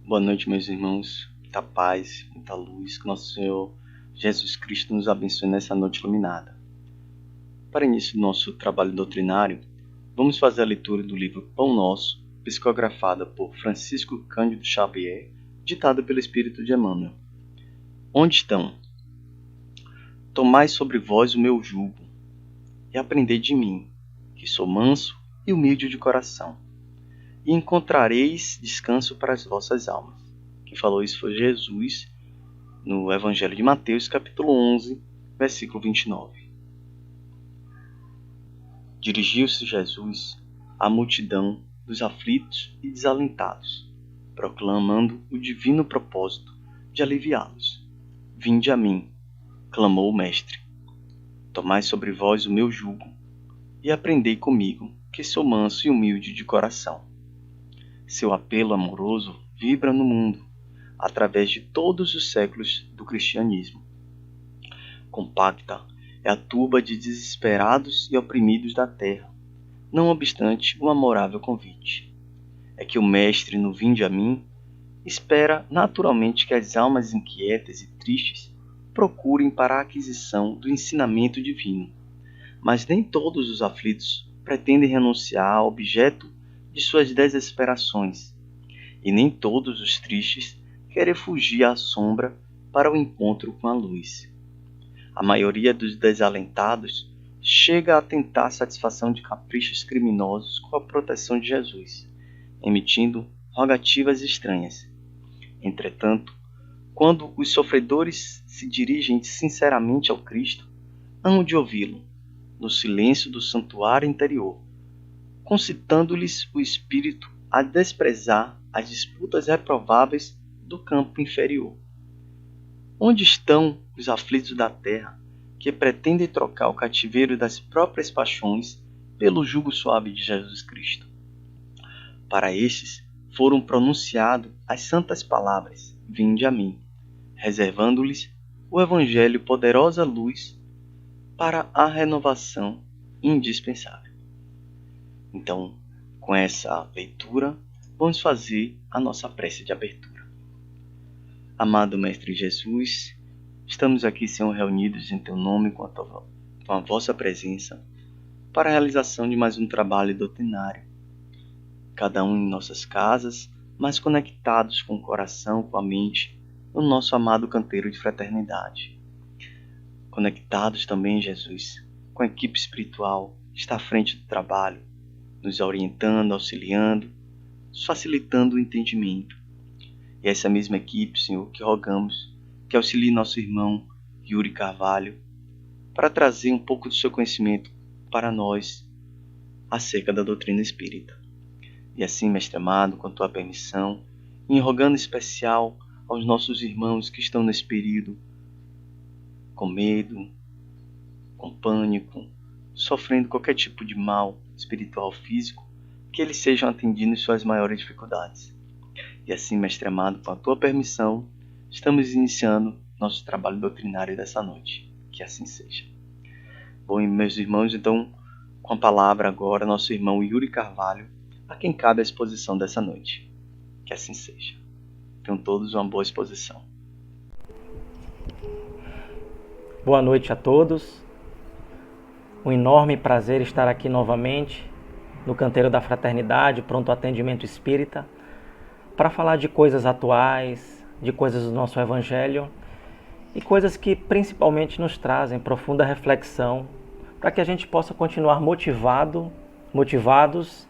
Boa noite, meus irmãos. Muita paz, muita luz. Que nosso Senhor Jesus Cristo nos abençoe nessa noite iluminada. Para início do nosso trabalho doutrinário, vamos fazer a leitura do livro Pão Nosso, psicografada por Francisco Cândido Xavier, ditada pelo Espírito de Emmanuel. Onde estão? Tomai sobre vós o meu jugo, e aprendei de mim, que sou manso e humilde de coração, e encontrareis descanso para as vossas almas. Quem falou isso foi Jesus, no Evangelho de Mateus, capítulo 11, versículo 29. Dirigiu-se Jesus à multidão dos aflitos e desalentados, proclamando o divino propósito de aliviá-los. Vinde a mim, clamou o Mestre. Tomai sobre vós o meu jugo, e aprendei comigo, que sou manso e humilde de coração. Seu apelo amoroso vibra no mundo, através de todos os séculos do cristianismo. Compacta é a turba de desesperados e oprimidos da terra, não obstante o amorável convite. É que o Mestre, no Vinde a mim, espera naturalmente que as almas inquietas e tristes procurem para a aquisição do ensinamento divino, mas nem todos os aflitos pretendem renunciar ao objeto de suas desesperações, e nem todos os tristes querem fugir à sombra para o encontro com a luz. A maioria dos desalentados chega a tentar satisfação de caprichos criminosos com a proteção de Jesus, emitindo rogativas estranhas. Entretanto, quando os sofredores se dirigem sinceramente ao Cristo, hão de ouvi-lo, no silêncio do santuário interior, concitando-lhes o espírito a desprezar as disputas reprováveis do campo inferior. Onde estão os aflitos da terra que pretendem trocar o cativeiro das próprias paixões pelo jugo suave de Jesus Cristo? Para estes foram pronunciadas as santas palavras: Vinde a mim, reservando-lhes o Evangelho poderosa luz para a renovação indispensável. Então, com essa leitura, vamos fazer a nossa prece de abertura. Amado Mestre Jesus, estamos aqui, Senhor, reunidos em Teu nome com a Vossa presença para a realização de mais um trabalho doutrinário. Cada um em nossas casas, mas conectados com o coração, com a mente, no nosso amado canteiro de fraternidade. Conectados também, Jesus, com a equipe espiritual que está à frente do trabalho, nos orientando, auxiliando, nos facilitando o entendimento. E essa mesma equipe, Senhor, que rogamos que auxilie nosso irmão Yuri Carvalho para trazer um pouco do seu conhecimento para nós acerca da doutrina espírita. E assim, Mestre amado, com a Tua permissão, em rogando especial aos nossos irmãos que estão nesse período com medo, com pânico, sofrendo qualquer tipo de mal espiritual ou físico, que eles sejam atendidos em suas maiores dificuldades. E assim, Mestre amado, com a Tua permissão, estamos iniciando nosso trabalho doutrinário dessa noite. Que assim seja. Bom, meus irmãos, então, com a palavra agora, nosso irmão Yuri Carvalho, a quem cabe a exposição dessa noite. Que assim seja. Tenham todos uma boa exposição. Boa noite a todos. Um enorme prazer estar aqui novamente no Canteiro da Fraternidade, pronto atendimento espírita, para falar de coisas atuais, de coisas do nosso Evangelho e coisas que principalmente nos trazem profunda reflexão para que a gente possa continuar motivados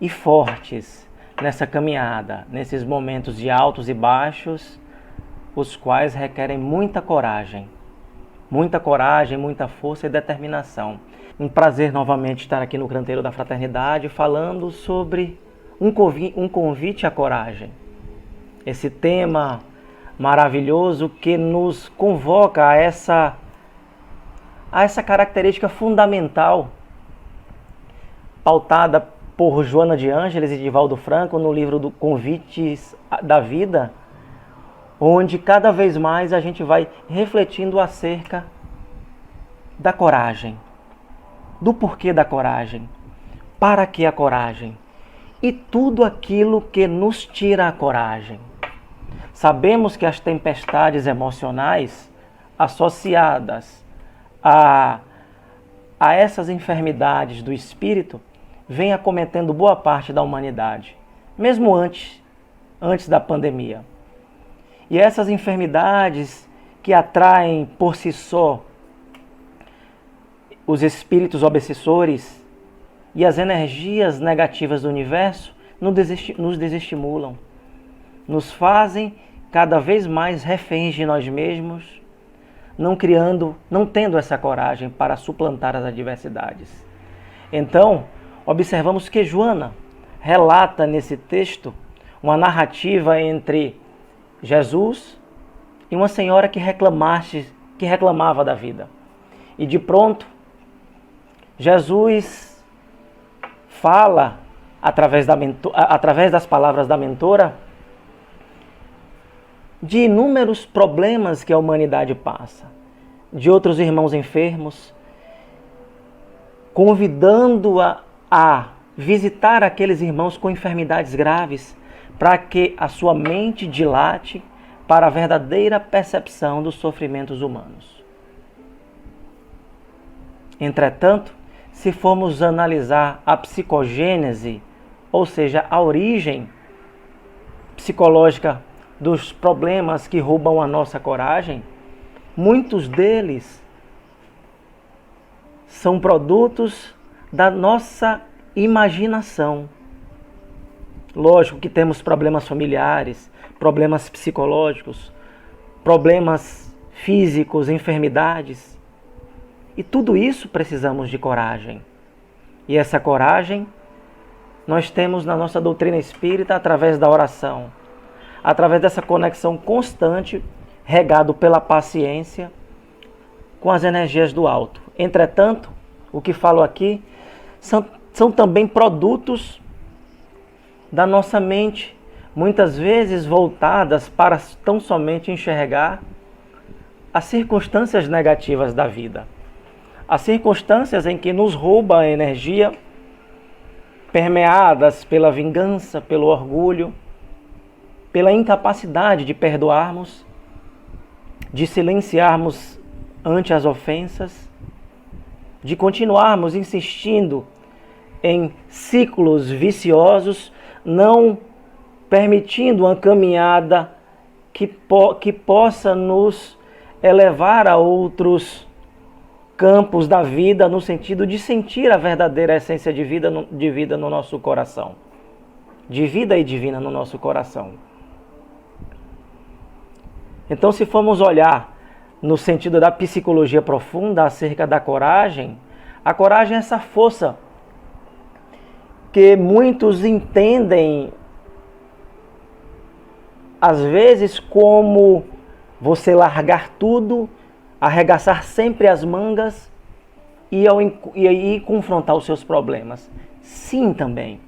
e fortes nessa caminhada, nesses momentos de altos e baixos, os quais requerem muita coragem, muita força e determinação. Um prazer novamente estar aqui no Canteiro da Fraternidade falando sobre um convite à coragem. Esse tema maravilhoso que nos convoca a essa característica fundamental pautada por Joana de Ângeles e Divaldo Franco no livro do Convites da Vida, onde cada vez mais a gente vai refletindo acerca da coragem, do porquê da coragem, para que a coragem e tudo aquilo que nos tira a coragem. Sabemos que as tempestades emocionais associadas a essas enfermidades do espírito vêm acometendo boa parte da humanidade, mesmo antes da pandemia. E essas enfermidades que atraem por si só os espíritos obsessores e as energias negativas do universo nos desestimulam, nos fazem cada vez mais reféns de nós mesmos, não tendo essa coragem para suplantar as adversidades. Então, observamos que Joana relata nesse texto uma narrativa entre Jesus e uma senhora que reclamava da vida. E de pronto, Jesus fala, através das palavras da mentora, de inúmeros problemas que a humanidade passa, de outros irmãos enfermos, convidando-a a visitar aqueles irmãos com enfermidades graves, para que a sua mente dilate para a verdadeira percepção dos sofrimentos humanos. Entretanto, se formos analisar a psicogênese, ou seja, a origem psicológica dos problemas que roubam a nossa coragem, muitos deles são produtos da nossa imaginação. Lógico que temos problemas familiares, problemas psicológicos, problemas físicos, enfermidades. E tudo isso precisamos de coragem. E essa coragem nós temos na nossa doutrina espírita através da oração, através dessa conexão constante, regado pela paciência com as energias do alto. Entretanto, o que falo aqui são também produtos da nossa mente, muitas vezes voltadas para tão somente enxergar as circunstâncias negativas da vida. As circunstâncias em que nos rouba a energia, permeadas pela vingança, pelo orgulho, pela incapacidade de perdoarmos, de silenciarmos ante as ofensas, de continuarmos insistindo em ciclos viciosos, não permitindo uma caminhada que possa nos elevar a outros campos da vida, no sentido de sentir a verdadeira essência de vida no nosso coração, de vida e divina no nosso coração. Então, se formos olhar no sentido da psicologia profunda acerca da coragem, a coragem é essa força que muitos entendem, às vezes, como você largar tudo, arregaçar sempre as mangas e confrontar os seus problemas. Sim, também.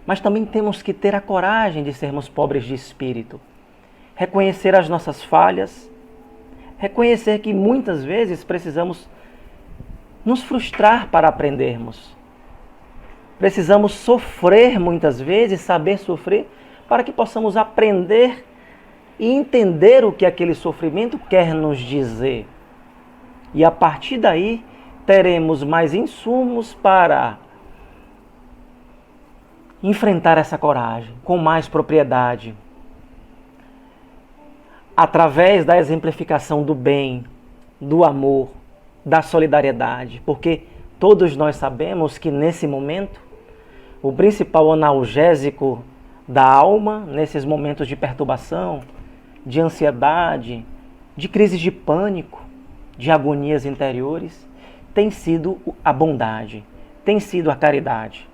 Mas também temos que ter a coragem de sermos pobres de espírito. Reconhecer as nossas falhas. Reconhecer que muitas vezes precisamos nos frustrar para aprendermos. Precisamos sofrer muitas vezes, saber sofrer, para que possamos aprender e entender o que aquele sofrimento quer nos dizer. E a partir daí, teremos mais insumos para enfrentar essa coragem com mais propriedade. Através da exemplificação do bem, do amor, da solidariedade. Porque todos nós sabemos que nesse momento, o principal analgésico da alma, nesses momentos de perturbação, de ansiedade, de crises de pânico, de agonias interiores, tem sido a bondade, tem sido a caridade.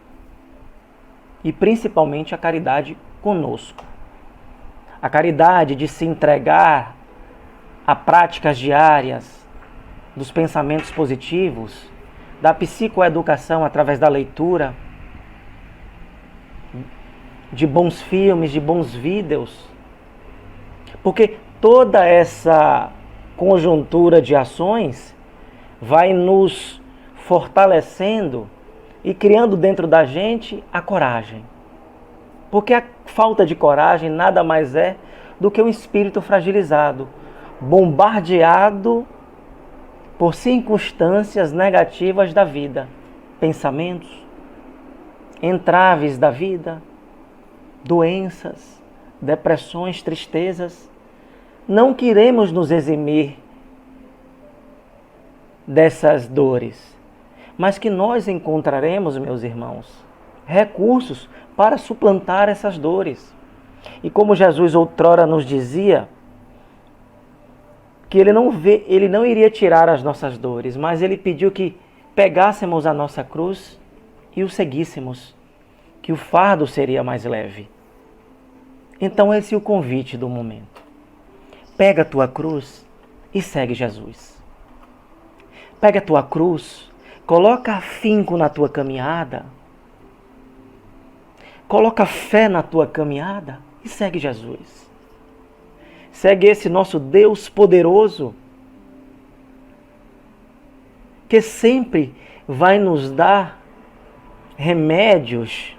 E principalmente a caridade conosco. A caridade de se entregar a práticas diárias dos pensamentos positivos, da psicoeducação através da leitura, de bons filmes, de bons vídeos. Porque toda essa conjuntura de ações vai nos fortalecendo e criando dentro da gente a coragem. Porque a falta de coragem nada mais é do que um espírito fragilizado, bombardeado por circunstâncias negativas da vida, pensamentos, entraves da vida, doenças, depressões, tristezas. Não queremos nos eximir dessas dores, mas que nós encontraremos, meus irmãos, recursos para suplantar essas dores. E como Jesus outrora nos dizia, que ele não iria tirar as nossas dores, mas ele pediu que pegássemos a nossa cruz e o seguíssemos, que o fardo seria mais leve. Então esse é o convite do momento. Pega a tua cruz e segue Jesus. Pega a tua cruz, coloca afinco na tua caminhada, coloca fé na tua caminhada e segue Jesus. Segue esse nosso Deus poderoso, que sempre vai nos dar remédios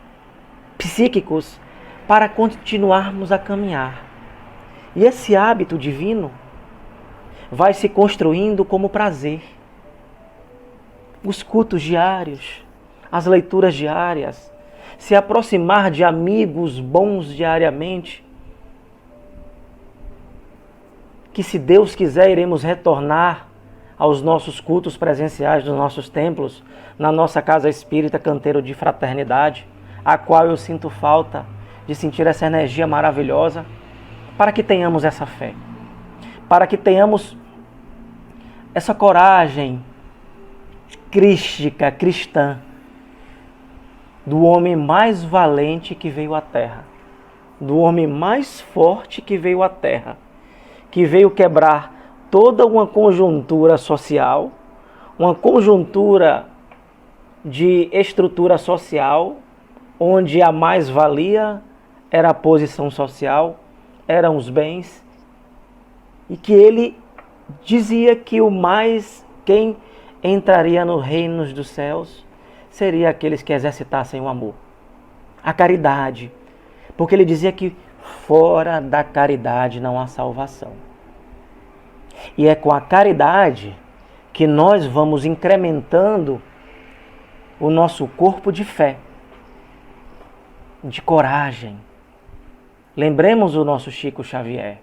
psíquicos para continuarmos a caminhar. E esse hábito divino vai se construindo como prazer. Os cultos diários, as leituras diárias, se aproximar de amigos bons diariamente, que se Deus quiser iremos retornar aos nossos cultos presenciais dos nossos templos, na nossa casa espírita Canteiro de Fraternidade, a qual eu sinto falta de sentir essa energia maravilhosa, para que tenhamos essa fé, para que tenhamos essa coragem crística, cristã, do homem mais valente que veio à Terra, do homem mais forte que veio à Terra, que veio quebrar toda uma conjuntura social, uma conjuntura de estrutura social, onde a mais-valia era a posição social, eram os bens, e que ele dizia que quem entraria no reino dos céus seria aqueles que exercitassem o amor, a caridade, porque ele dizia que fora da caridade não há salvação. E é com a caridade que nós vamos incrementando o nosso corpo de fé, de coragem. Lembremos o nosso Chico Xavier.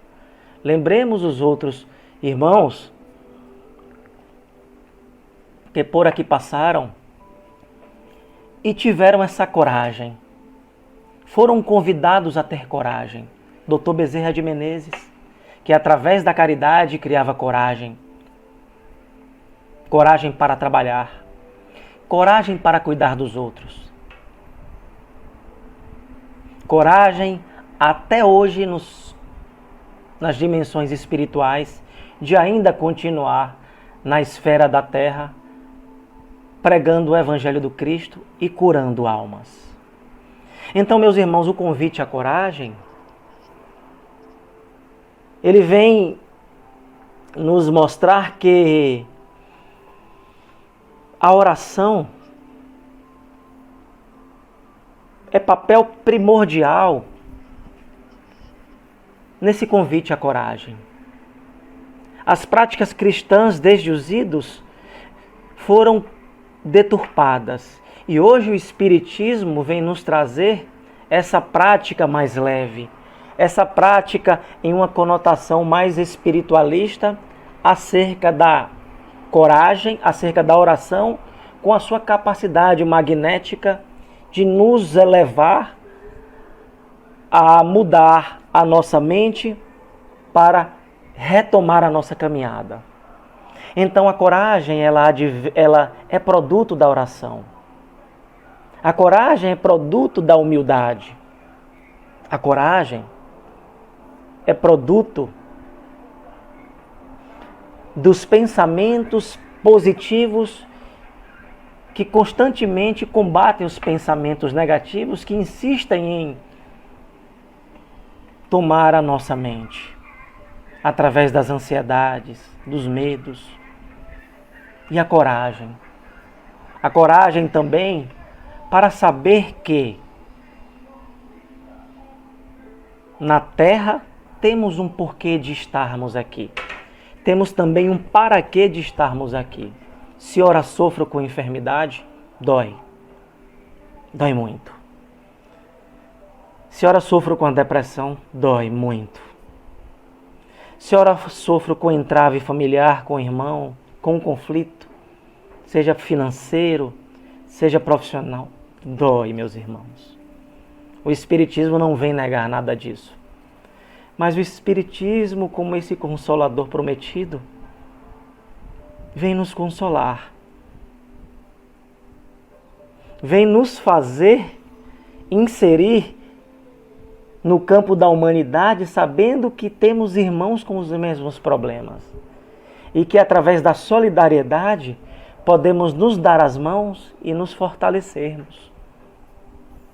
Lembremos os outros irmãos que por aqui passaram e tiveram essa coragem. Foram convidados a ter coragem. Dr. Bezerra de Menezes, que através da caridade criava coragem. Coragem para trabalhar. Coragem para cuidar dos outros. Coragem até hoje nas dimensões espirituais de ainda continuar na esfera da terra pregando o Evangelho do Cristo e curando almas. Então, meus irmãos, o convite à coragem, ele vem nos mostrar que a oração é papel primordial nesse convite à coragem. As práticas cristãs desde os idos foram deturpadas e hoje o Espiritismo vem nos trazer essa prática mais leve, essa prática em uma conotação mais espiritualista acerca da coragem, acerca da oração, com a sua capacidade magnética de nos elevar a mudar a nossa mente para retomar a nossa caminhada. Então a coragem ela é produto da oração. A coragem é produto da humildade. A coragem é produto dos pensamentos positivos que constantemente combatem os pensamentos negativos que insistem em tomar a nossa mente através das ansiedades, dos medos. E a coragem. A coragem também para saber que na Terra, temos um porquê de estarmos aqui. Temos também um para quê de estarmos aqui. Se ora sofro com enfermidade, dói. Dói muito. Se ora sofro com a depressão, dói muito. Se ora sofro com entrave familiar, com o irmão, com um conflito, seja financeiro, seja profissional, dói, meus irmãos. O Espiritismo não vem negar nada disso. Mas o Espiritismo, como esse Consolador prometido, vem nos consolar. Vem nos fazer inserir no campo da humanidade, sabendo que temos irmãos com os mesmos problemas. E que através da solidariedade podemos nos dar as mãos e nos fortalecermos.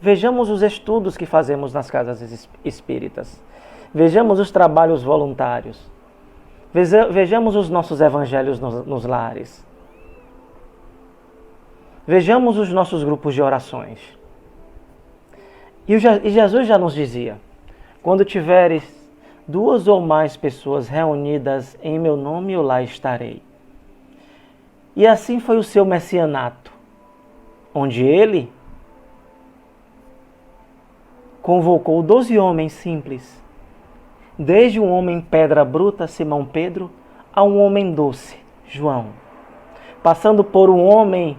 Vejamos os estudos que fazemos nas casas espíritas. Vejamos os trabalhos voluntários. Vejamos os nossos evangelhos nos lares. Vejamos os nossos grupos de orações. E Jesus já nos dizia: quando tiveres 2 ou mais pessoas reunidas em meu nome, eu lá estarei. E assim foi o seu messianato, onde ele convocou 12 homens simples, desde um homem pedra bruta, Simão Pedro, a um homem doce, João, passando por um homem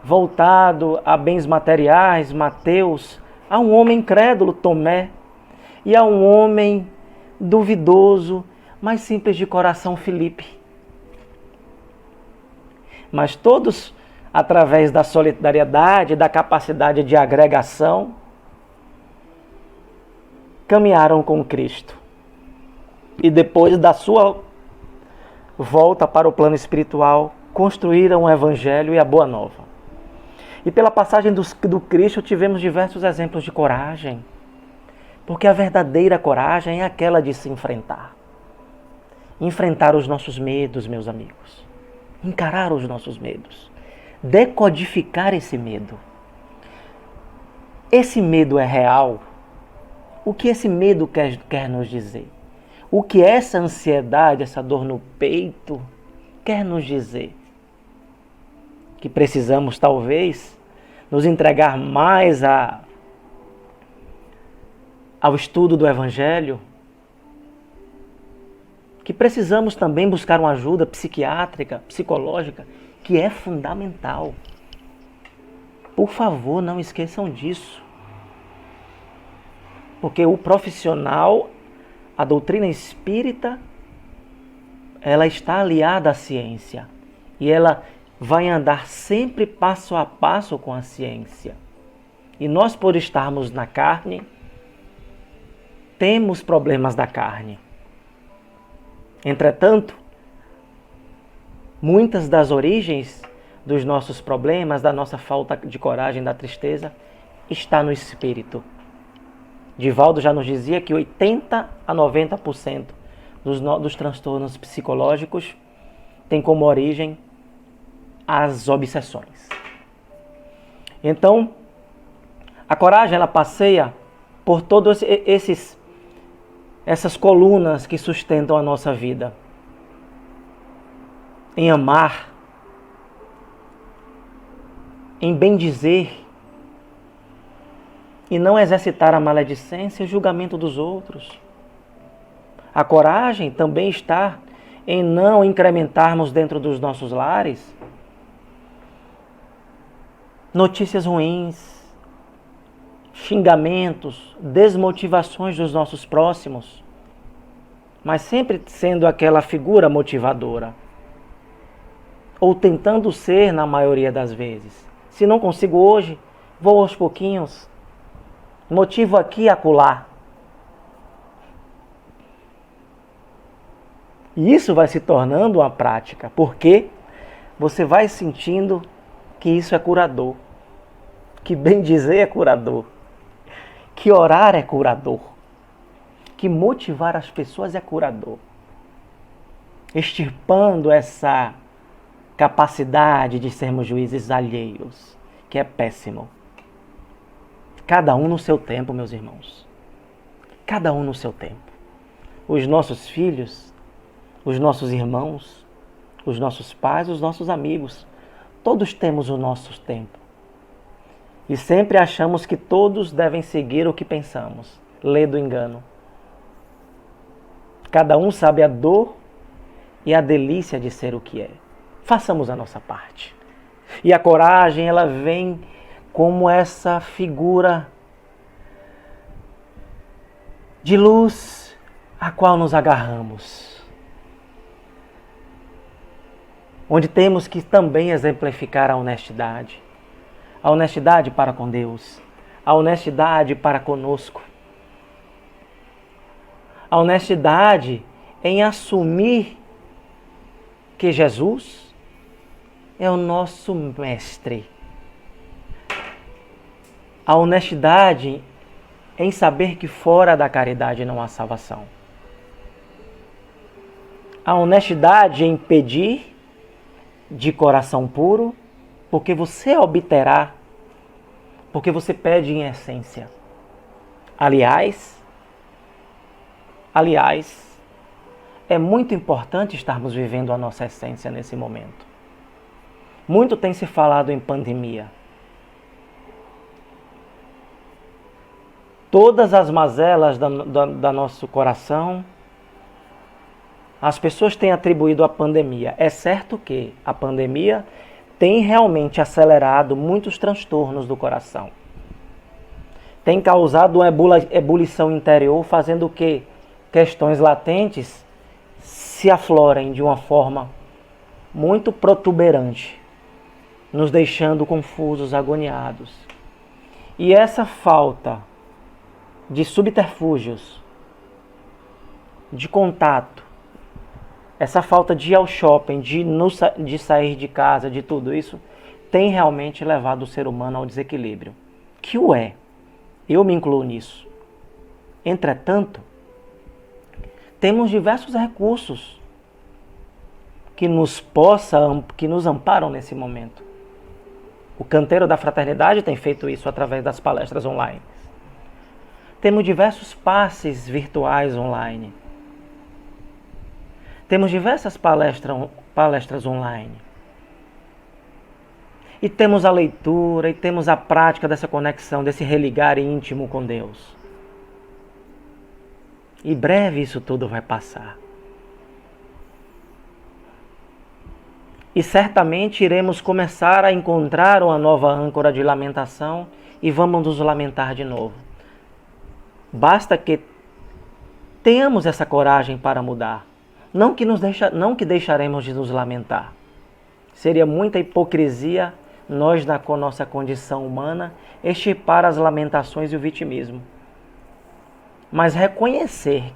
voltado a bens materiais, Mateus, a um homem incrédulo, Tomé, e a um homem duvidoso, mas simples de coração, Filipe. Mas todos, através da solidariedade, da capacidade de agregação, caminharam com Cristo. E depois da sua volta para o plano espiritual, construíram o Evangelho e a Boa Nova. E pela passagem do Cristo tivemos diversos exemplos de coragem. Porque a verdadeira coragem é aquela de se enfrentar. Enfrentar os nossos medos, meus amigos. Encarar os nossos medos. Decodificar esse medo. Esse medo é real? O que esse medo quer nos dizer? O que essa ansiedade, essa dor no peito, quer nos dizer? Que precisamos, talvez, nos entregar mais ao estudo do Evangelho, que precisamos também buscar uma ajuda psiquiátrica, psicológica, que é fundamental. Por favor, não esqueçam disso. Porque o profissional, a doutrina espírita, ela está aliada à ciência. E ela vai andar sempre passo a passo com a ciência. E nós, por estarmos na carne, temos problemas da carne. Entretanto, muitas das origens dos nossos problemas, da nossa falta de coragem, da tristeza, está no espírito. Divaldo já nos dizia que 80 a 90% dos transtornos psicológicos tem como origem as obsessões. Então, a coragem, ela passeia por todas essas colunas que sustentam a nossa vida. Em amar, em bendizer, e não exercitar a maledicência e o julgamento dos outros. A coragem também está em não incrementarmos dentro dos nossos lares notícias ruins, xingamentos, desmotivações dos nossos próximos, mas sempre sendo aquela figura motivadora, ou tentando ser na maioria das vezes. Se não consigo hoje, vou aos pouquinhos, motivo aqui e acolá. E isso vai se tornando uma prática, porque você vai sentindo que isso é curador, que bem dizer é curador, que orar é curador, que motivar as pessoas é curador, extirpando essa capacidade de sermos juízes alheios, que é péssimo. Cada um no seu tempo, meus irmãos. cada um no seu tempo. Os nossos filhos, os nossos irmãos, os nossos pais, os nossos amigos, todos temos o nosso tempo. E sempre achamos que todos devem seguir o que pensamos. Lê do engano. Cada um sabe a dor e a delícia de ser o que é. Façamos a nossa parte. E a coragem, ela vem como essa figura de luz a qual nos agarramos. Onde temos que também exemplificar a honestidade. A honestidade para com Deus. A honestidade para conosco. A honestidade em assumir que Jesus é o nosso mestre. A honestidade em saber que fora da caridade não há salvação. A honestidade em pedir de coração puro, porque você obterá, porque você pede em essência. Aliás, é muito importante estarmos vivendo a nossa essência nesse momento. Muito tem se falado em pandemia. Todas as mazelas da nosso coração, as pessoas têm atribuído à pandemia. É certo que a pandemia tem realmente acelerado muitos transtornos do coração. Tem causado uma ebulição interior, fazendo que questões latentes se aflorem de uma forma muito protuberante, nos deixando confusos, agoniados. E essa falta de subterfúgios, de contato, essa falta de ir ao shopping, de sair de casa, de tudo isso, tem realmente levado o ser humano ao desequilíbrio. Que o é. Eu me incluo nisso. Entretanto, temos diversos recursos que nos amparam nesse momento. O Canteiro da Fraternidade tem feito isso através das palestras online. Temos diversos passes virtuais online. Temos diversas palestras online. E temos a leitura, e temos a prática dessa conexão, desse religar íntimo com Deus. E breve isso tudo vai passar. E certamente iremos começar a encontrar uma nova âncora de lamentação e vamos nos lamentar de novo. Basta que tenhamos essa coragem para mudar. Não que deixaremos de nos lamentar. Seria muita hipocrisia nós, com nossa condição humana, extirpar as lamentações e o vitimismo. Mas reconhecer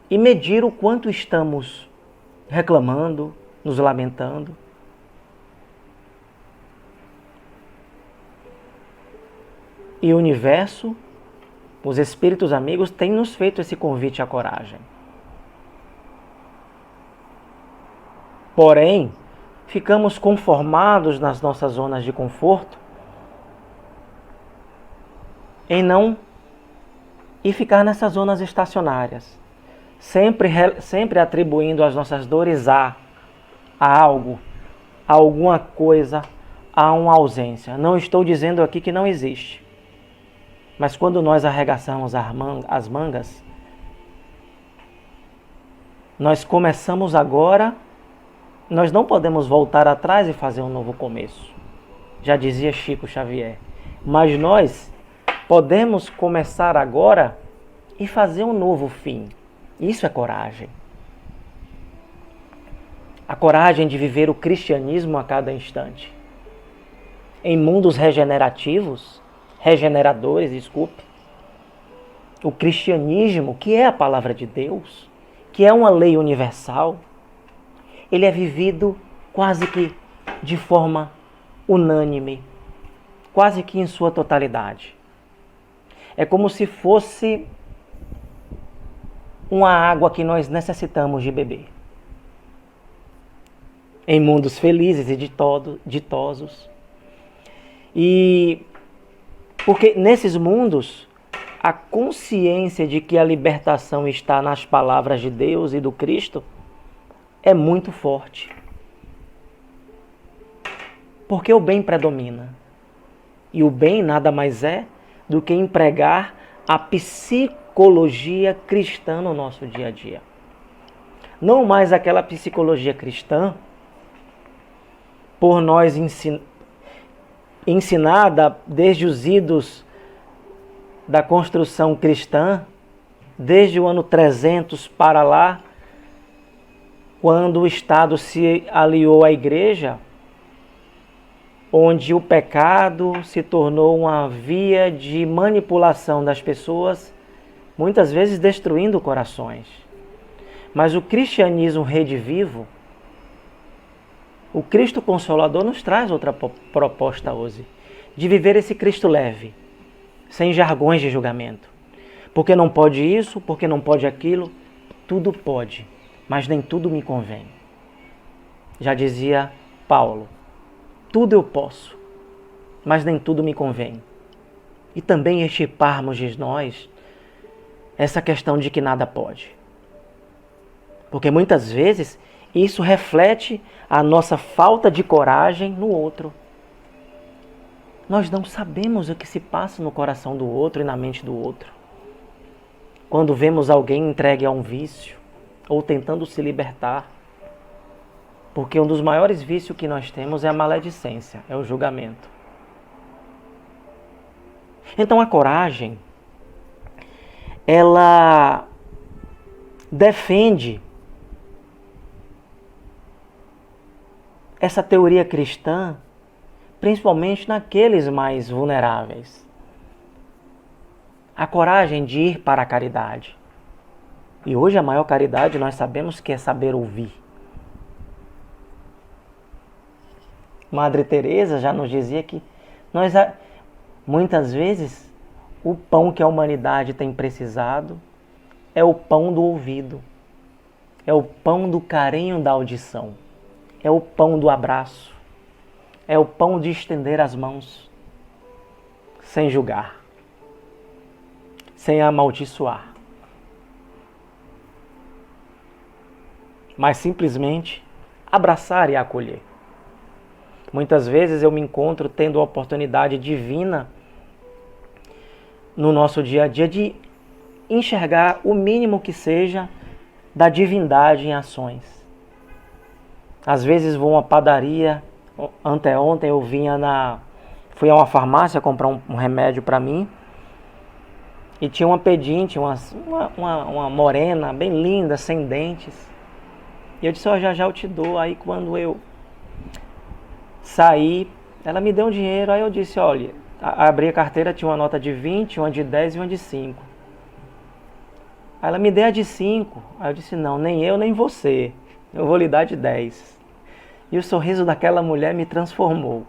e medir o quanto estamos reclamando, nos lamentando. E o universo, os espíritos amigos, têm nos feito esse convite à coragem. Porém, ficamos conformados nas nossas zonas de conforto e ficar nessas zonas estacionárias, sempre atribuindo as nossas dores a algo, a alguma coisa, a uma ausência. Não estou dizendo aqui que não existe, mas quando nós arregaçamos as mangas, nós começamos agora. Nós não podemos voltar atrás e fazer um novo começo. Já dizia Chico Xavier. Mas nós podemos começar agora e fazer um novo fim. Isso é coragem. A coragem de viver o cristianismo a cada instante. Em mundos regeneradores, o cristianismo, que é a palavra de Deus, que é uma lei universal, ele é vivido quase que de forma unânime, quase que em sua totalidade. É como se fosse uma água que nós necessitamos de beber. Em mundos felizes e ditosos. E porque nesses mundos a consciência de que a libertação está nas palavras de Deus e do Cristo é muito forte. Porque o bem predomina. E o bem nada mais é do que empregar a psicologia cristã no nosso dia a dia. Não mais aquela psicologia cristã por nós ensinada desde os idos da construção cristã, desde o ano 300 para lá, quando o Estado se aliou à Igreja, onde o pecado se tornou uma via de manipulação das pessoas, muitas vezes destruindo corações. Mas o cristianismo redivivo, o Cristo Consolador, nos traz outra proposta hoje, de viver esse Cristo leve, sem jargões de julgamento. Porque não pode isso, porque não pode aquilo, tudo pode, mas nem tudo me convém. Já dizia Paulo, tudo eu posso, mas nem tudo me convém. E também extirparmos de nós essa questão de que nada pode. Porque muitas vezes isso reflete a nossa falta de coragem no outro. Nós não sabemos o que se passa no coração do outro e na mente do outro. Quando vemos alguém entregue a um vício ou tentando se libertar. Porque um dos maiores vícios que nós temos é a maledicência, é o julgamento. Então a coragem, ela defende essa teoria cristã, principalmente naqueles mais vulneráveis. A coragem de ir para a caridade. E hoje a maior caridade nós sabemos que é saber ouvir. Madre Teresa já nos dizia que muitas vezes o pão que a humanidade tem precisado é o pão do ouvido, é o pão do carinho da audição, é o pão do abraço, é o pão de estender as mãos, sem julgar, sem amaldiçoar, mas simplesmente abraçar e acolher. Muitas vezes eu me encontro tendo a oportunidade divina no nosso dia a dia de enxergar o mínimo que seja da divindade em ações. Às vezes vou a uma padaria, anteontem eu fui a uma farmácia comprar um remédio para mim e tinha uma pedinte, uma morena bem linda, sem dentes. E eu disse, já eu te dou. Aí quando eu saí, ela me deu um dinheiro, aí eu disse, olha, abri a carteira, tinha uma nota de 20, uma de 10 e uma de 5. Aí ela me deu a de 5, aí eu disse, não, nem eu nem você, eu vou lhe dar de 10. E o sorriso daquela mulher me transformou.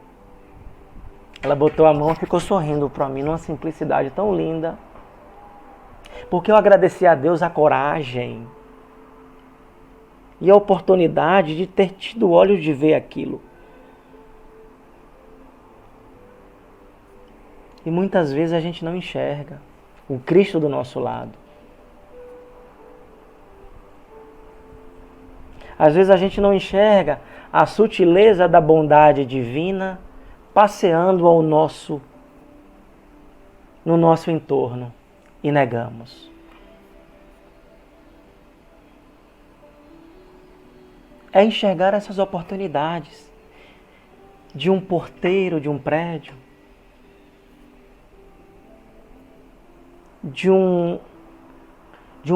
Ela botou a mão e ficou sorrindo para mim, numa simplicidade tão linda. Porque eu agradeci a Deus a coragem e a oportunidade de ter tido olhos de ver aquilo. E muitas vezes a gente não enxerga o Cristo do nosso lado. Às vezes a gente não enxerga a sutileza da bondade divina passeando no nosso entorno e negamos. É enxergar essas oportunidades de um porteiro de um prédio, de um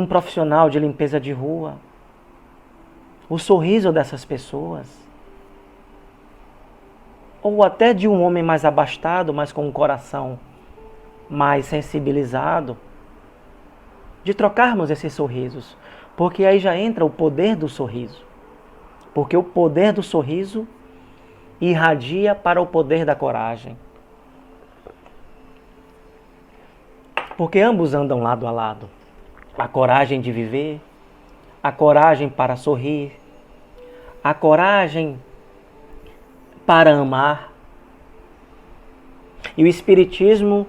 profissional de limpeza de rua, o sorriso dessas pessoas, ou até de um homem mais abastado, mas com um coração mais sensibilizado, de trocarmos esses sorrisos, porque aí já entra o poder do sorriso, porque o poder do sorriso irradia para o poder da coragem. Porque ambos andam lado a lado. A coragem de viver, a coragem para sorrir, a coragem para amar. E o Espiritismo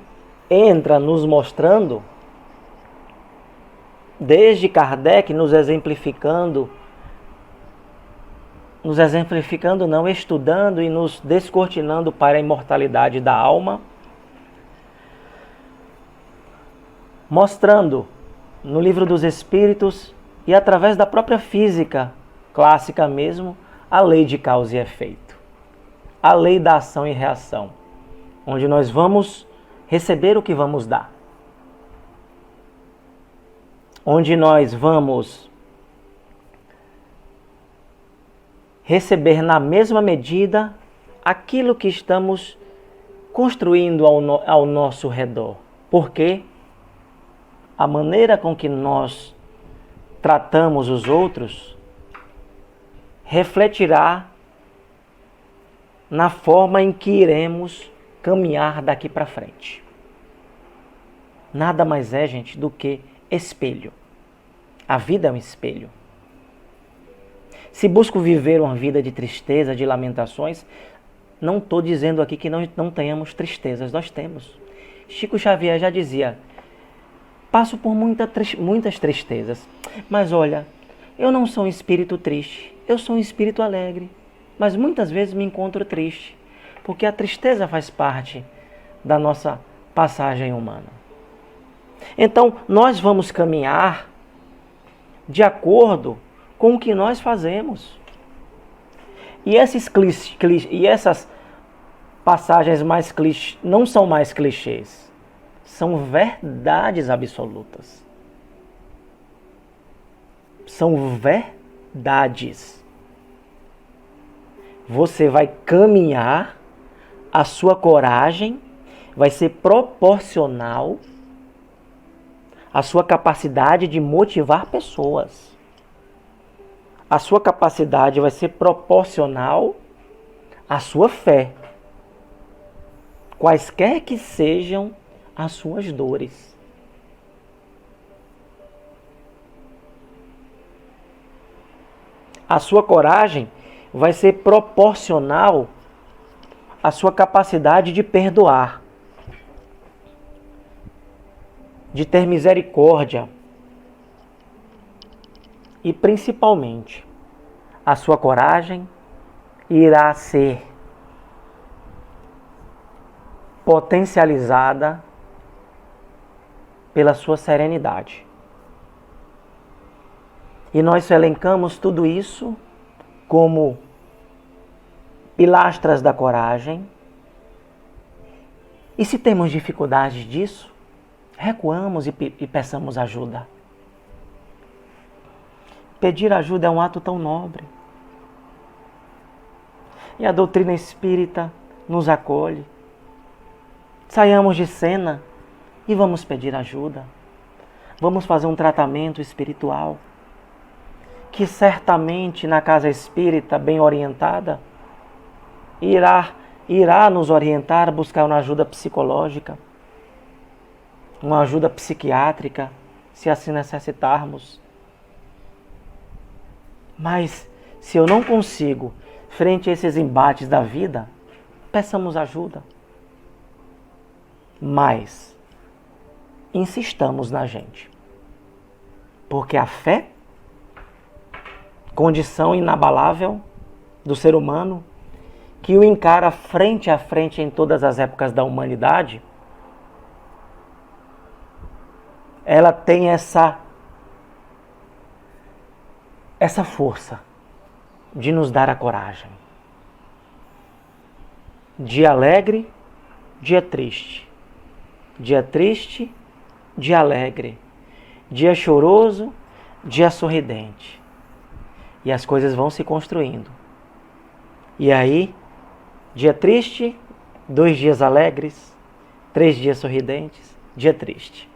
entra nos mostrando desde Kardec estudando e nos descortinando para a imortalidade da alma, mostrando no Livro dos Espíritos e através da própria física clássica mesmo, a lei de causa e efeito, a lei da ação e reação, onde nós vamos receber o que vamos dar, onde nós vamos receber na mesma medida aquilo que estamos construindo ao nosso redor. Porque a maneira com que nós tratamos os outros refletirá na forma em que iremos caminhar daqui para frente. Nada mais é, gente, do que espelho. A vida é um espelho. Se busco viver uma vida de tristeza, de lamentações, não estou dizendo aqui que não tenhamos tristezas, nós temos. Chico Xavier já dizia: passo por muitas tristezas, mas olha, eu não sou um espírito triste, eu sou um espírito alegre, mas muitas vezes me encontro triste, porque a tristeza faz parte da nossa passagem humana. Então, nós vamos caminhar de acordo com o que nós fazemos. E essas passagens mais clichês não são mais clichês, são verdades absolutas. São verdades. Você vai caminhar, a sua coragem vai ser proporcional à sua capacidade de motivar pessoas. A sua capacidade vai ser proporcional à sua fé, quaisquer que sejam as suas dores. A sua coragem vai ser proporcional à sua capacidade de perdoar, de ter misericórdia. E principalmente, a sua coragem irá ser potencializada pela sua serenidade. E nós elencamos tudo isso como pilastras da coragem. E se temos dificuldades disso, recuamos e peçamos ajuda. Pedir ajuda é um ato tão nobre. E a doutrina espírita nos acolhe. Saiamos de cena e vamos pedir ajuda. Vamos fazer um tratamento espiritual que certamente na casa espírita bem orientada irá nos orientar a buscar uma ajuda psicológica, uma ajuda psiquiátrica, se assim necessitarmos. Mas se eu não consigo, frente a esses embates da vida, peçamos ajuda. Mas insistamos na gente. Porque a fé, condição inabalável do ser humano, que o encara frente a frente em todas as épocas da humanidade, ela tem essa força de nos dar a coragem. Dia alegre, dia triste. Dia triste, dia alegre. Dia choroso, dia sorridente. E as coisas vão se construindo. E aí, dia triste, 2 dias alegres, 3 dias sorridentes, dia triste.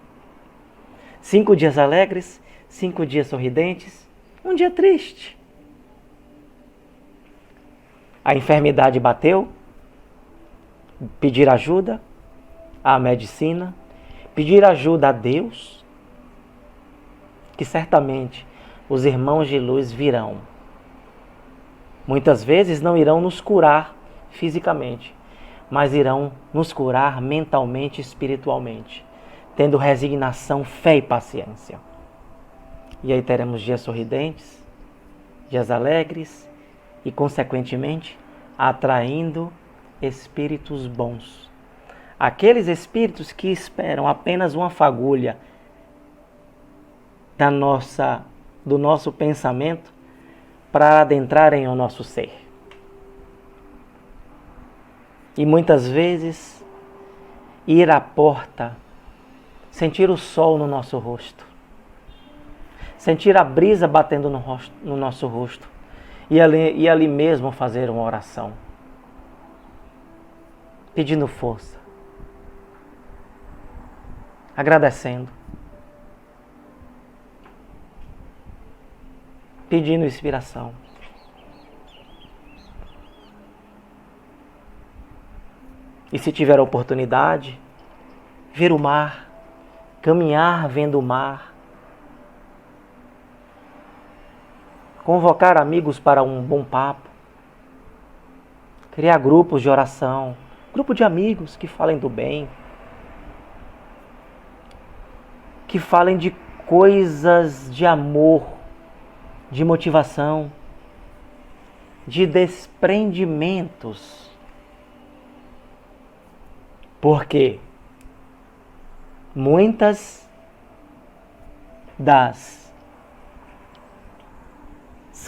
5 dias alegres, 5 dias sorridentes, um dia triste. A enfermidade bateu, pedir ajuda à medicina, pedir ajuda a Deus, que certamente os irmãos de luz virão. Muitas vezes não irão nos curar fisicamente, mas irão nos curar mentalmente e espiritualmente, tendo resignação, fé e paciência. E aí teremos dias sorridentes, dias alegres e, consequentemente, atraindo espíritos bons. Aqueles espíritos que esperam apenas uma fagulha do nosso pensamento para adentrarem o nosso ser. E muitas vezes ir à porta, sentir o sol no nosso rosto, sentir a brisa batendo no nosso rosto e ali mesmo fazer uma oração, pedindo força, agradecendo, pedindo inspiração. E se tiver a oportunidade, ver o mar, caminhar vendo o mar, convocar amigos para um bom papo, criar grupos de oração, grupo de amigos que falem do bem, que falem de coisas de amor, de motivação, de desprendimentos. Porque muitas das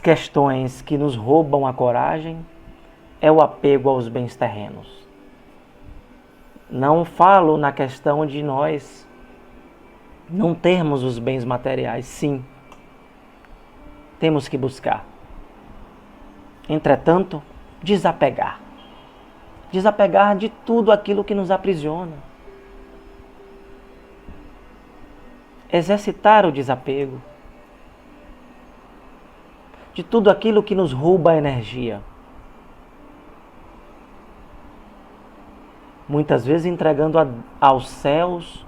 questões que nos roubam a coragem é o apego aos bens terrenos. Não falo na questão de nós não termos os bens materiais, sim. Temos que buscar. Entretanto, desapegar. Desapegar de tudo aquilo que nos aprisiona. Exercitar o desapego de tudo aquilo que nos rouba a energia. Muitas vezes entregando aos céus,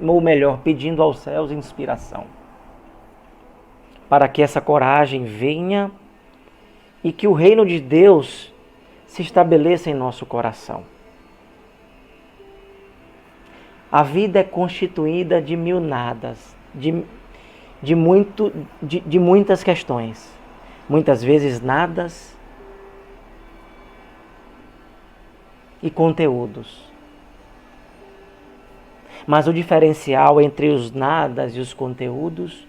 ou melhor, pedindo aos céus inspiração. Para que essa coragem venha e que o reino de Deus se estabeleça em nosso coração. A vida é constituída de mil nadas, de muitas questões. Muitas vezes nadas e conteúdos. Mas o diferencial entre os nadas e os conteúdos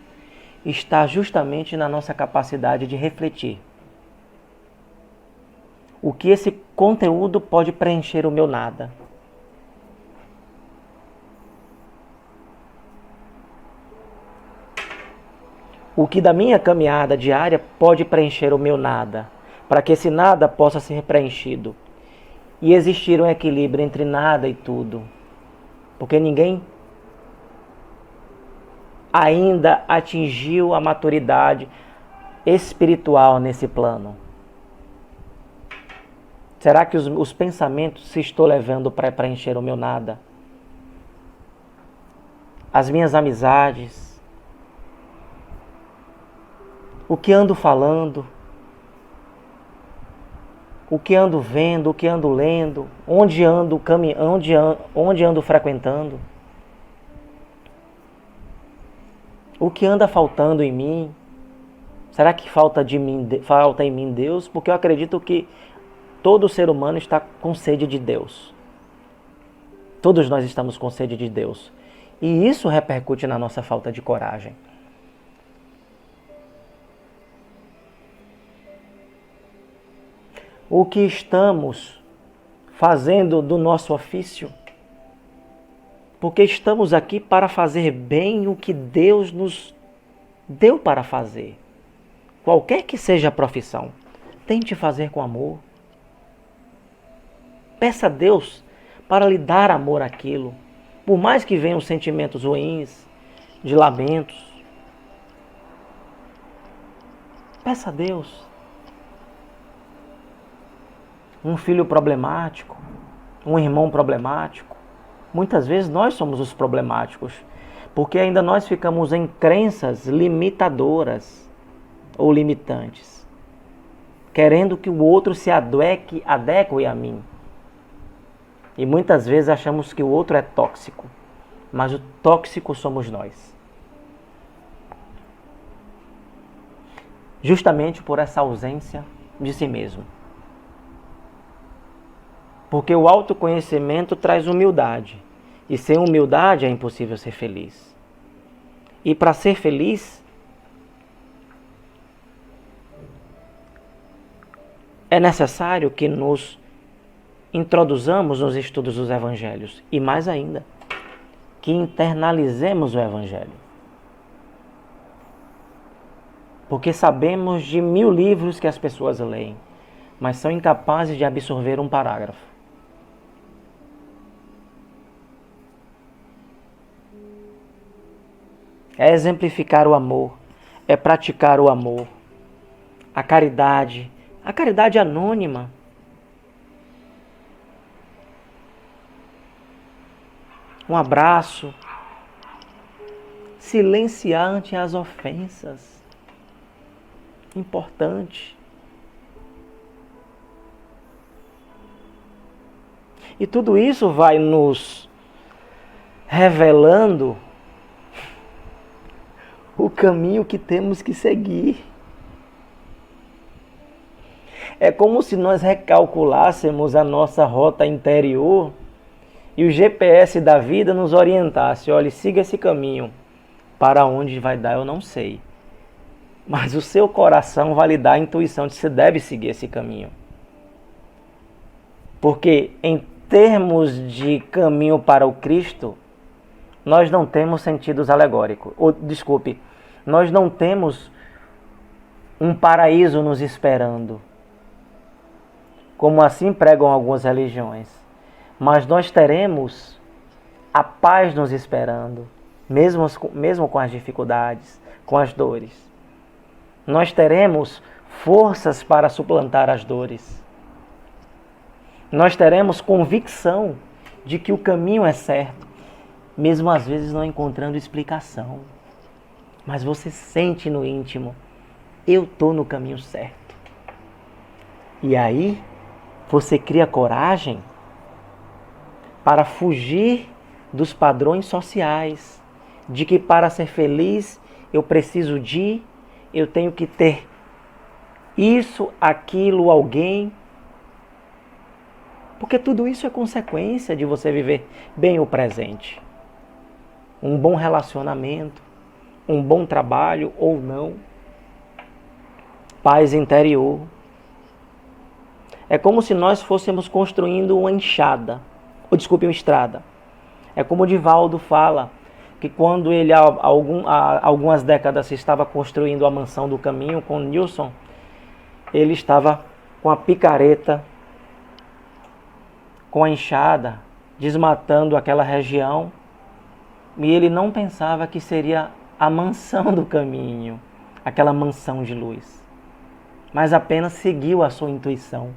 está justamente na nossa capacidade de refletir. O que esse conteúdo pode preencher o meu nada? O que da minha caminhada diária pode preencher o meu nada? Para que esse nada possa ser preenchido. E existir um equilíbrio entre nada e tudo. Porque ninguém ainda atingiu a maturidade espiritual nesse plano. Será que os pensamentos se estou levando para preencher o meu nada? As minhas amizades? O que ando falando? O que ando vendo? O que ando lendo? Onde ando onde ando frequentando? O que anda faltando em mim? Será que falta em mim Deus? Porque eu acredito que todo ser humano está com sede de Deus. Todos nós estamos com sede de Deus. E isso repercute na nossa falta de coragem. O que estamos fazendo do nosso ofício? Porque estamos aqui para fazer bem o que Deus nos deu para fazer. Qualquer que seja a profissão, tente fazer com amor. Peça a Deus para lhe dar amor àquilo. Por mais que venham sentimentos ruins, de lamentos. Peça a Deus. Um filho problemático, um irmão problemático. Muitas vezes nós somos os problemáticos, porque ainda nós ficamos em crenças limitadoras ou limitantes, querendo que o outro se adeque a mim. E muitas vezes achamos que o outro é tóxico, mas o tóxico somos nós. justamente por essa ausência de si mesmo. Porque o autoconhecimento traz humildade, e sem humildade é impossível ser feliz. E para ser feliz, é necessário que nos introduzamos nos estudos dos evangelhos, e mais ainda, que internalizemos o evangelho. Porque sabemos de 1000 livros que as pessoas leem, mas são incapazes de absorver um parágrafo. É exemplificar o amor, é praticar o amor, a caridade anônima. Um abraço, silenciar ante as ofensas. Importante. E tudo isso vai nos revelando o caminho que temos que seguir. É como se nós recalculássemos a nossa rota interior e o GPS da vida nos orientasse. Olha, siga esse caminho. Para onde vai dar, eu não sei. Mas o seu coração vai lhe dar a intuição de que você deve seguir esse caminho. Porque em termos de caminho para o Cristo, nós não temos sentidos alegóricos. Nós não temos um paraíso nos esperando, como assim pregam algumas religiões. Mas nós teremos a paz nos esperando, mesmo com as dificuldades, com as dores. Nós teremos forças para suplantar as dores. Nós teremos convicção de que o caminho é certo, mesmo às vezes não encontrando explicação. Mas você sente no íntimo, eu estou no caminho certo. E aí, você cria coragem para fugir dos padrões sociais, de que para ser feliz eu preciso eu tenho que ter isso, aquilo, alguém. Porque tudo isso é consequência de você viver bem o presente. Um bom relacionamento, um bom trabalho ou não. Paz interior. É como se nós fôssemos construindo uma uma estrada. É como o Divaldo fala, que quando ele há algumas décadas estava construindo a Mansão do Caminho com Nilson, ele estava com a picareta, com a enxada, desmatando aquela região, e ele não pensava que seria a mansão do caminho, aquela mansão de luz, mas apenas seguiu a sua intuição.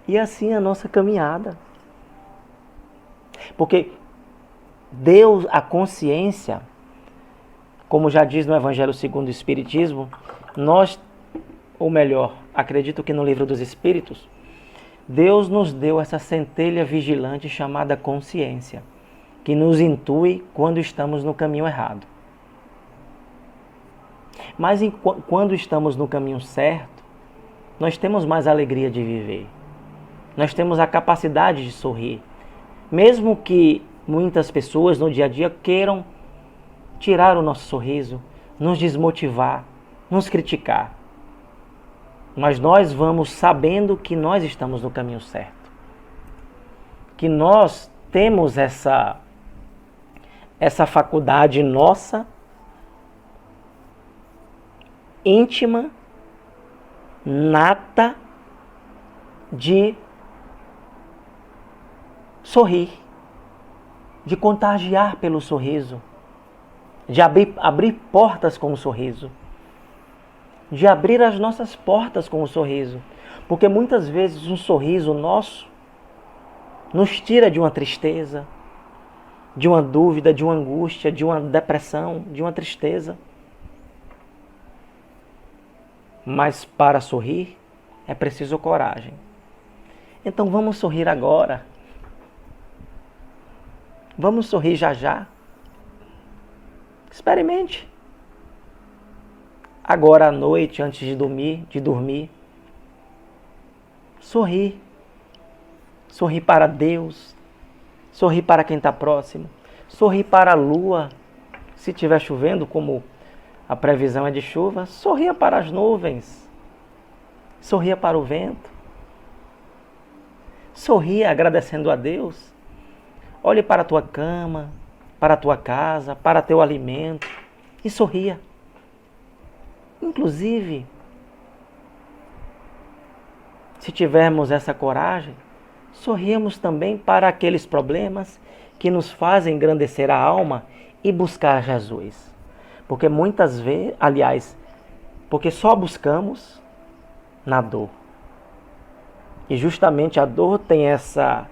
E assim a nossa caminhada. Porque Deus, a consciência, como já diz no Evangelho segundo o Espiritismo, acredito que no Livro dos Espíritos, Deus nos deu essa centelha vigilante chamada consciência, que nos intui quando estamos no caminho errado. Mas quando estamos no caminho certo, nós temos mais alegria de viver. Nós temos a capacidade de sorrir. Mesmo que muitas pessoas no dia a dia queiram tirar o nosso sorriso, nos desmotivar, nos criticar. Mas nós vamos sabendo que nós estamos no caminho certo. Que nós temos essa faculdade nossa, íntima, nata, de sorrir, de contagiar pelo sorriso, de abrir portas com o sorriso, de abrir as nossas portas com o sorriso. Porque muitas vezes um sorriso nosso nos tira de uma tristeza, de uma dúvida, de uma angústia, de uma depressão, de uma tristeza. Mas para sorrir é preciso coragem. Então vamos sorrir agora. Vamos sorrir já já. Experimente. agora à noite, antes de dormir, sorri. Sorri para Deus. Sorri para quem está próximo. Sorri para a lua. Se estiver chovendo, como a previsão é de chuva, sorria para as nuvens. Sorria para o vento. Sorria agradecendo a Deus. Olhe para a tua cama, para a tua casa, para teu alimento e sorria. Inclusive, se tivermos essa coragem, sorriamos também para aqueles problemas que nos fazem engrandecer a alma e buscar Jesus. Porque muitas vezes, porque só buscamos na dor. E justamente a dor tem essa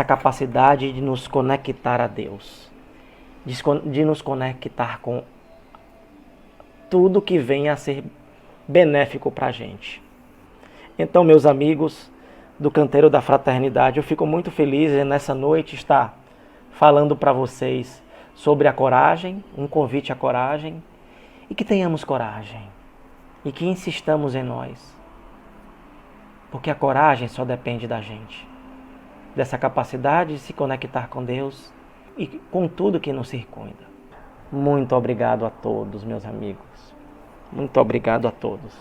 capacidade de nos conectar a Deus. De nos conectar com tudo que venha a ser benéfico para a gente. Então, meus amigos do Canteiro da Fraternidade, eu fico muito feliz em nessa noite estar falando para vocês sobre a coragem, um convite à coragem, e que tenhamos coragem, e que insistamos em nós, porque a coragem só depende da gente, dessa capacidade de se conectar com Deus e com tudo que nos circunda. Muito obrigado a todos, meus amigos. Muito obrigado a todos.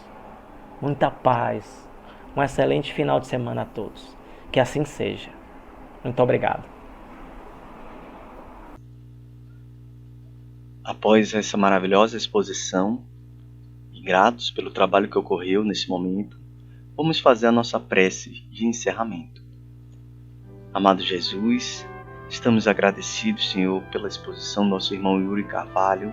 Muita paz. Um excelente final de semana a todos. Que assim seja. Muito obrigado. Após essa maravilhosa exposição, e gratos pelo trabalho que ocorreu nesse momento, vamos fazer a nossa prece de encerramento. Amado Jesus, estamos agradecidos, Senhor, pela exposição do nosso irmão Yuri Carvalho.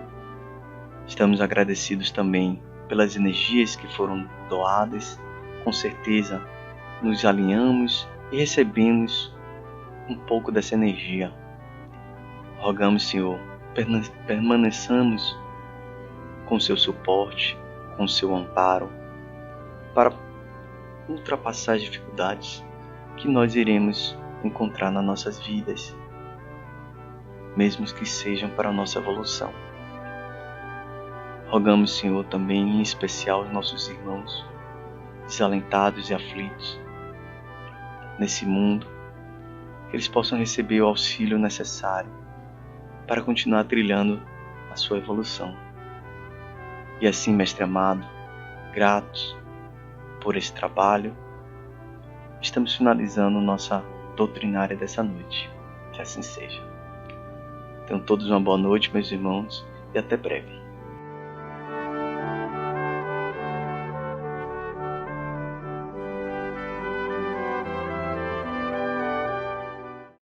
Estamos agradecidos também pelas energias que foram doadas. Com certeza, nos alinhamos e recebemos um pouco dessa energia. Rogamos, Senhor, permaneçamos com seu suporte, com seu amparo, para ultrapassar as dificuldades que nós iremos encontrar nas nossas vidas, mesmo que sejam para a nossa evolução. Rogamos, Senhor, também em especial os nossos irmãos desalentados e aflitos nesse mundo, que eles possam receber o auxílio necessário para continuar trilhando a sua evolução. E assim, Mestre amado, gratos por esse trabalho, estamos finalizando nossa doutrinária dessa noite. Que assim seja. Tenham todos uma boa noite, meus irmãos, e até breve.